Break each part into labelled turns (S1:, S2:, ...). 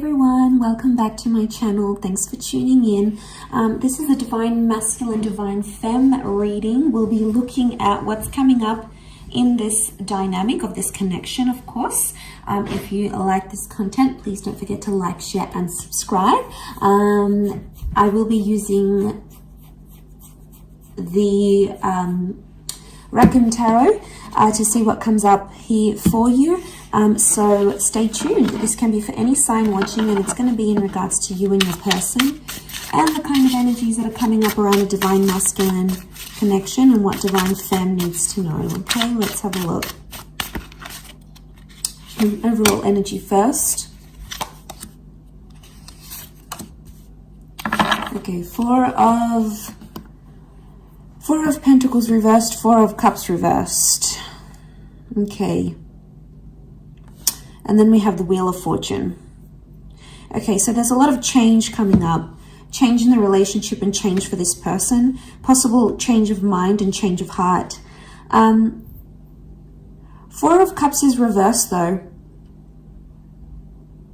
S1: everyone, welcome back to my channel. Thanks for tuning in. This is a Divine Masculine, Divine Femme reading. We'll be looking at what's coming up in this dynamic of this connection, of course. If you like this content, please don't forget to like, share, and subscribe. I will be using the Reckon Tarot to see what comes up here for you. So stay tuned. This can be for any sign watching, and it's going to be in regards to you and your person and the kind of energies that are coming up around a Divine Masculine connection and what Divine Femme needs to know. Okay, let's have a look. Overall energy first. Okay, Four of Pentacles reversed, Four of Cups reversed. Okay. And then we have the Wheel of Fortune. Okay, so there's a lot of change coming up. Change in the relationship and change for this person. Possible change of mind and change of heart. Four of Cups is reversed though.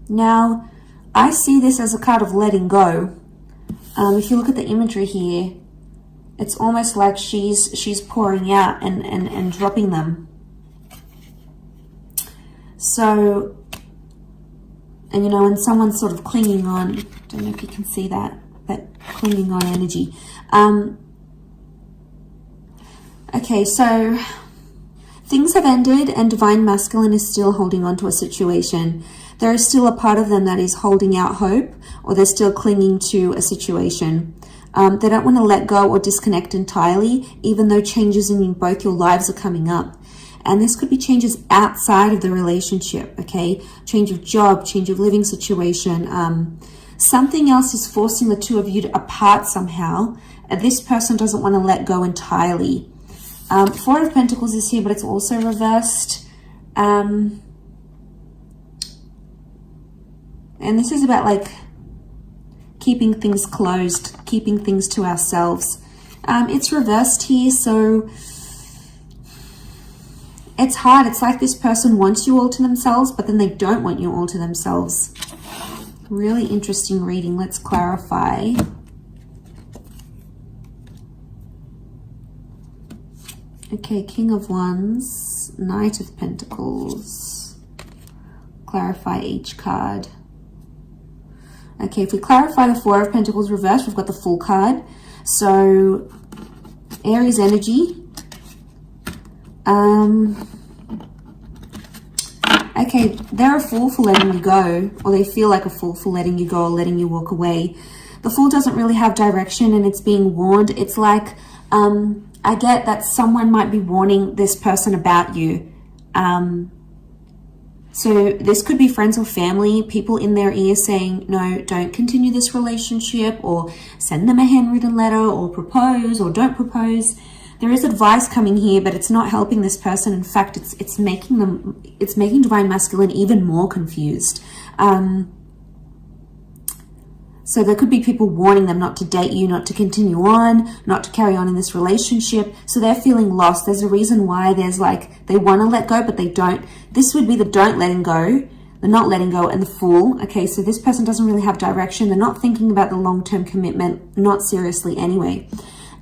S1: Now, I see this as a card of letting go. If you look at the imagery here, it's almost like she's pouring out and dropping them. So, and you know, and someone's sort of clinging on. Don't know if you can see that clinging on energy. Okay, so things have ended and Divine Masculine is still holding on to a situation. There is still a part of them that is holding out hope, or they're still clinging to a situation. They don't want to let go or disconnect entirely, even though changes in both your lives are coming up. And this could be changes outside of the relationship, okay? Change of job, change of living situation. Something else is forcing the two of you apart somehow. This person doesn't want to let go entirely. Four of Pentacles is here, but it's also reversed. And this is about like keeping things closed, keeping things to ourselves. It's reversed here, so it's hard. It's like this person wants you all to themselves, but then they don't want you all to themselves. Really interesting reading. Let's clarify. Okay, King of Wands, Knight of Pentacles. Clarify each card. Okay, if we clarify the Four of Pentacles reversed, we've got the Fool card. So, Aries energy. Okay, they're a fool for letting you go, or they feel like a fool for letting you go or letting you walk away. The Fool doesn't really have direction and it's being warned. It's like, I get that someone might be warning this person about you. So this could be friends or family, people in their ear saying, no, don't continue this relationship, or send them a handwritten letter, or propose, or don't propose. There is advice coming here, but it's not helping this person. In fact, it's making Divine Masculine even more confused. So there could be people warning them not to date you, not to continue on, not to carry on in this relationship. So they're feeling lost. There's a reason why there's like, they want to let go, but they don't. This would be the don't letting go, the not letting go, and the Fool. Okay, so this person doesn't really have direction. They're not thinking about the long-term commitment, not seriously anyway.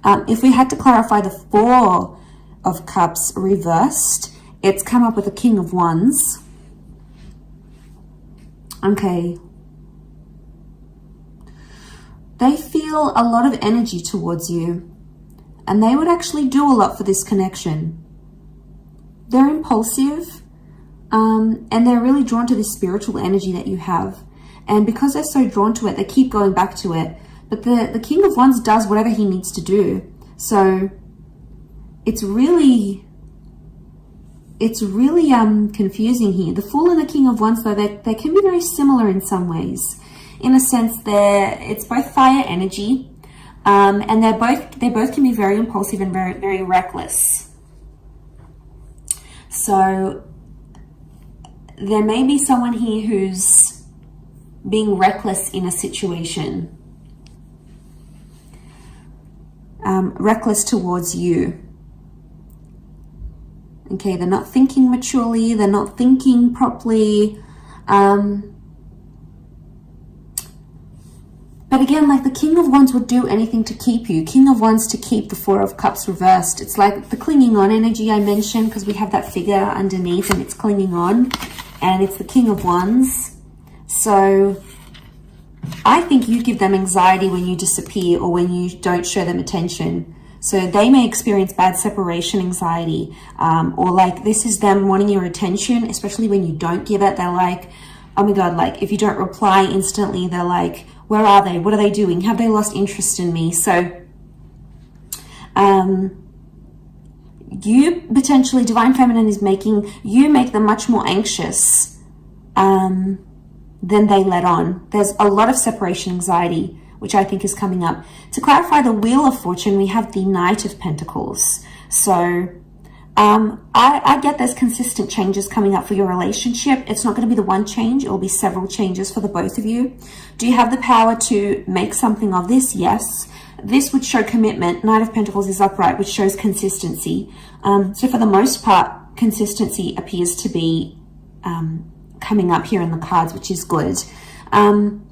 S1: If we had to clarify the Four of Cups reversed, it's come up with a King of Wands. Okay. They feel a lot of energy towards you, and they would actually do a lot for this connection. They're impulsive, and they're really drawn to this spiritual energy that you have. And because they're so drawn to it, they keep going back to it. But the King of Wands does whatever he needs to do. So it's really confusing here. The Fool and the King of Wands, though, they can be very similar in some ways. In a sense, it's both fire energy, and they both can be very impulsive and very, very reckless. So there may be someone here who's being reckless in a situation. Reckless towards you. Okay, they're not thinking maturely, they're not thinking properly. But again, like the King of Wands would do anything to keep you. King of Wands to keep the Four of Cups reversed. It's like the clinging on energy I mentioned, because we have that figure underneath and it's clinging on. And it's the King of Wands. So I think you give them anxiety when you disappear or when you don't show them attention. So they may experience bad separation anxiety, or like this is them wanting your attention, especially when you don't give it. They're like, oh my God, like if you don't reply instantly, they're like, where are they? What are they doing? Have they lost interest in me? So you potentially, Divine Feminine is making you make them much more anxious than they let on. There's a lot of separation anxiety, which I think is coming up. To clarify the Wheel of Fortune, we have the Knight of Pentacles. So I get there's consistent changes coming up for your relationship. It's not going to be the one change. It will be several changes for the both of you. Do you have the power to make something of this? Yes. This would show commitment. Knight of Pentacles is upright, which shows consistency. So for the most part, consistency appears to be coming up here in the cards, which is good.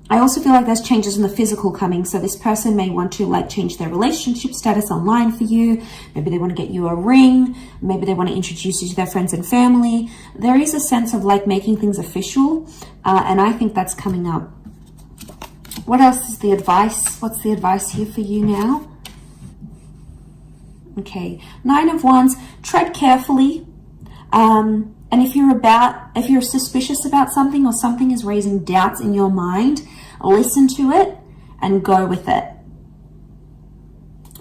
S1: I also feel like there's changes in the physical coming. So this person may want to like change their relationship status online for you. Maybe they want to get you a ring. Maybe they want to introduce you to their friends and family. There is a sense of like making things official. And I think that's coming up. What else is the advice? What's the advice here for you now? Okay. Nine of Wands, tread carefully. And if you're suspicious about something or something is raising doubts in your mind, listen to it and go with it.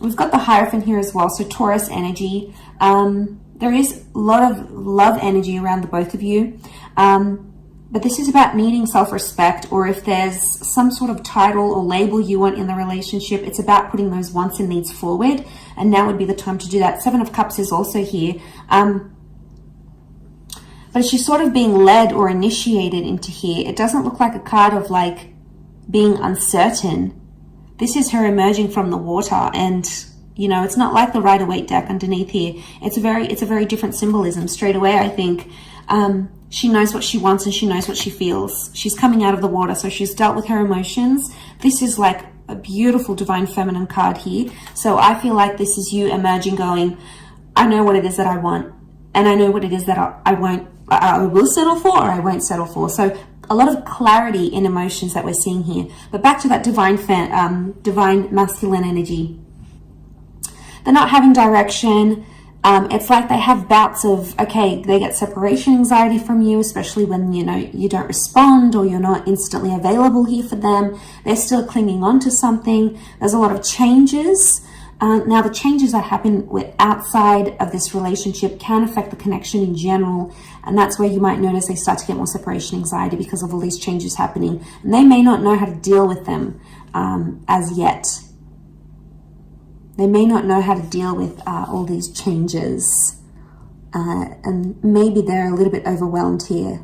S1: We've got the Hierophant here as well, so Taurus energy. There is a lot of love energy around the both of you. But this is about needing self-respect, or if there's some sort of title or label you want in the relationship, it's about putting those wants and needs forward. And now would be the time to do that. Seven of Cups is also here. But she's sort of being led or initiated into here. It doesn't look like a card of like being uncertain. This is her emerging from the water, and you know, it's not like the Rider-Waite deck underneath here. It's a very different symbolism. Straight away, I think she knows what she wants and she knows what she feels. She's coming out of the water, so she's dealt with her emotions. This is like a beautiful Divine Feminine card here. So I feel like this is you emerging, going, I know what it is that I want, and I know what it is that I will settle for, or I won't settle for. So a lot of clarity in emotions that we're seeing here. But back to that divine masculine energy. They're not having direction. It's like they have bouts of, okay, they get separation anxiety from you, especially when, you know, you don't respond or you're not instantly available here for them. They're still clinging on to something. There's a lot of changes. Now, the changes that happen outside of this relationship can affect the connection in general. And that's where you might notice they start to get more separation anxiety because of all these changes happening. And they may not know how to deal with them as yet. They may not know how to deal with all these changes. And maybe they're a little bit overwhelmed here.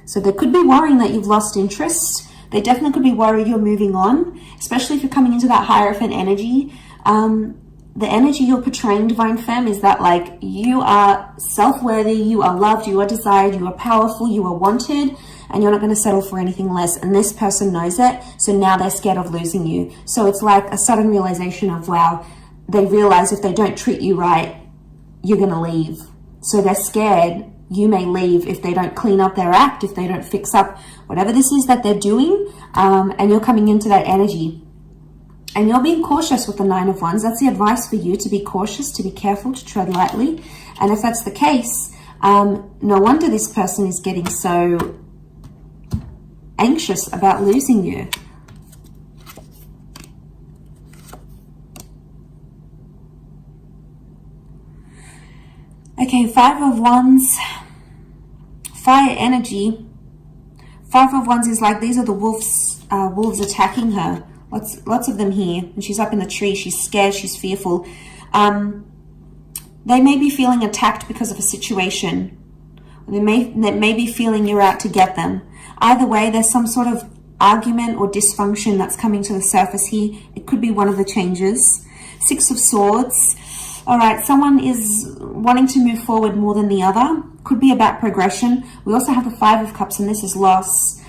S1: So they could be worrying that you've lost interest. They definitely could be worried you're moving on, especially if you're coming into that Hierophant energy. The energy you're portraying, Divine Femme, is that like you are self-worthy, you are loved, you are desired, you are powerful, you are wanted, and you're not going to settle for anything less. And this person knows it, so now they're scared of losing you. So it's like a sudden realization of, wow, they realize if they don't treat you right, you're going to leave. So they're scared you may leave if they don't clean up their act, if they don't fix up whatever this is that they're doing, and you're coming into that energy. And you're being cautious with the Nine of Wands. That's the advice for you, to be cautious, to be careful, to tread lightly. And if that's the case, no wonder this person is getting so anxious about losing you. Okay, Five of Wands, fire energy. Five of Wands is like, these are the wolves attacking her. Lots of them here. And she's up in the tree. She's scared. She's fearful. They may be feeling attacked because of a situation. They may be feeling you're out to get them. Either way, there's some sort of argument or dysfunction that's coming to the surface here. It could be one of the changes. Six of Swords. All right, someone is wanting to move forward more than the other. Could be about progression. We also have the Five of Cups, and this is loss.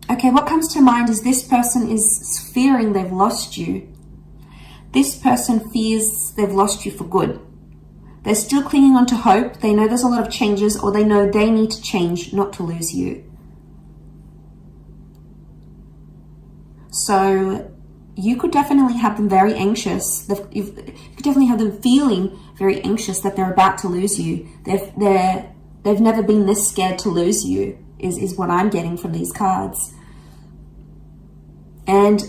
S1: Okay, what comes to mind is this person is fearing they've lost you. This person fears they've lost you for good. They're still clinging on to hope. They know there's a lot of changes, or they know they need to change not to lose you. So you could definitely have them very anxious. You could definitely have them feeling very anxious that they're about to lose you. They've never been this scared to lose you, is what I'm getting from these cards. And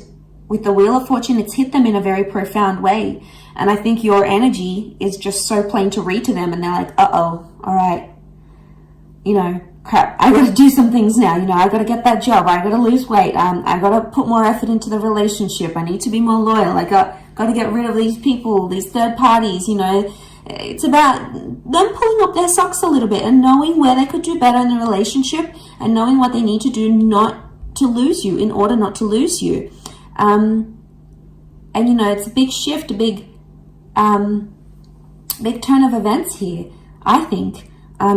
S1: with the Wheel of Fortune, it's hit them in a very profound way. And I think your energy is just so plain to read to them. And they're like, uh-oh, all right. You know, crap, I got to do some things now. You know, I got to get that job. I got to lose weight. I got to put more effort into the relationship. I need to be more loyal. I got to get rid of these people, these third parties, you know. It's about them pulling up their socks a little bit and knowing where they could do better in the relationship and knowing what they need to do not to lose you, in order not to lose you. And, you know, it's a big shift, a big turn of events here, I think,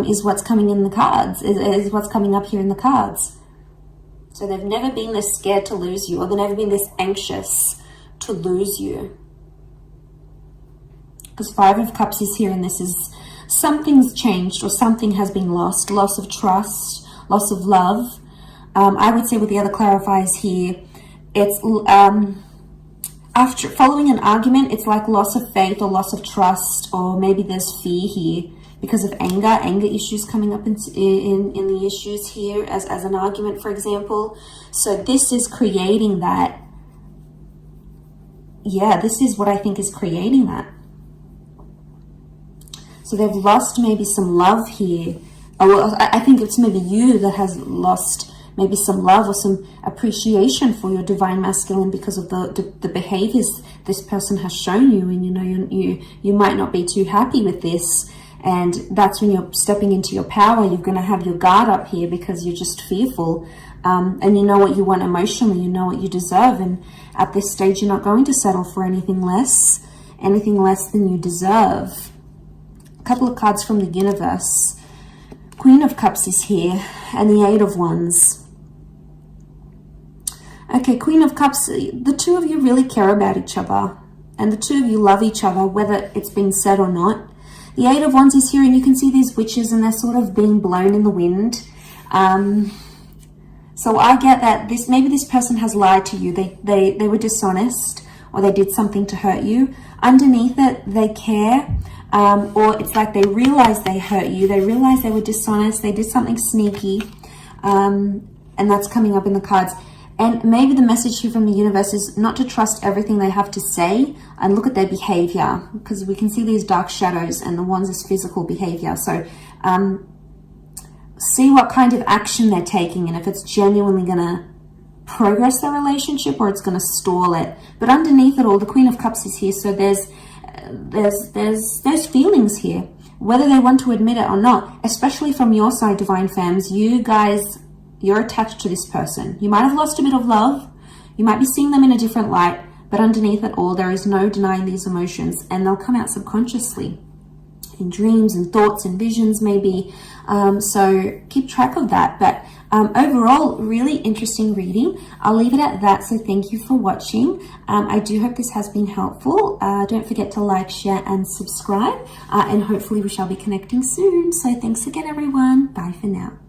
S1: is what's coming in the cards, is what's coming up here in the cards. So they've never been this scared to lose you, or they've never been this anxious to lose you. Because Five of Cups is here, and this is something's changed, or something has been lost. Loss of trust, loss of love. I would say with the other clarifiers here, it's after following an argument, it's like loss of faith or loss of trust, or maybe there's fear here because of anger issues coming up in the issues here as an argument, for example. So this is creating that. Yeah, this is what I think is creating that. So they've lost maybe some love here. Well, I think it's maybe you that has lost maybe some love or some appreciation for your divine masculine because of the behaviors this person has shown you. And, you know, you might not be too happy with this. And that's when you're stepping into your power. You're going to have your guard up here because you're just fearful. And you know what you want emotionally. You know what you deserve. And at this stage, you're not going to settle for anything less than you deserve. A couple of cards from the universe. Queen of Cups is here, and the Eight of Wands. Okay, Queen of Cups, the two of you really care about each other, and the two of you love each other, whether it's been said or not. The Eight of Wands is here, and you can see these witches, and they're sort of being blown in the wind. So I get that maybe this person has lied to you. They were dishonest, or they did something to hurt you. Underneath it, they care. Or it's like they realize they hurt you. They realize they were dishonest. They did something sneaky. And that's coming up in the cards. And maybe the message here from the universe is not to trust everything they have to say and look at their behavior, because we can see these dark shadows, and the Wands is physical behavior. So see what kind of action they're taking, and if it's genuinely going to progress their relationship or it's going to stall it. But underneath it all, the Queen of Cups is here. So there's feelings here, whether they want to admit it or not, especially from your side, divine femmes. You guys, you're attached to this person. You might have lost a bit of love. You might be seeing them in a different light, but underneath it all, there is no denying these emotions, and they'll come out subconsciously in dreams and thoughts and visions maybe. So keep track of that. But overall, really interesting reading. I'll leave it at that. So thank you for watching. I do hope this has been helpful. Don't forget to like, share, and subscribe. And hopefully we shall be connecting soon. So thanks again, everyone. Bye for now.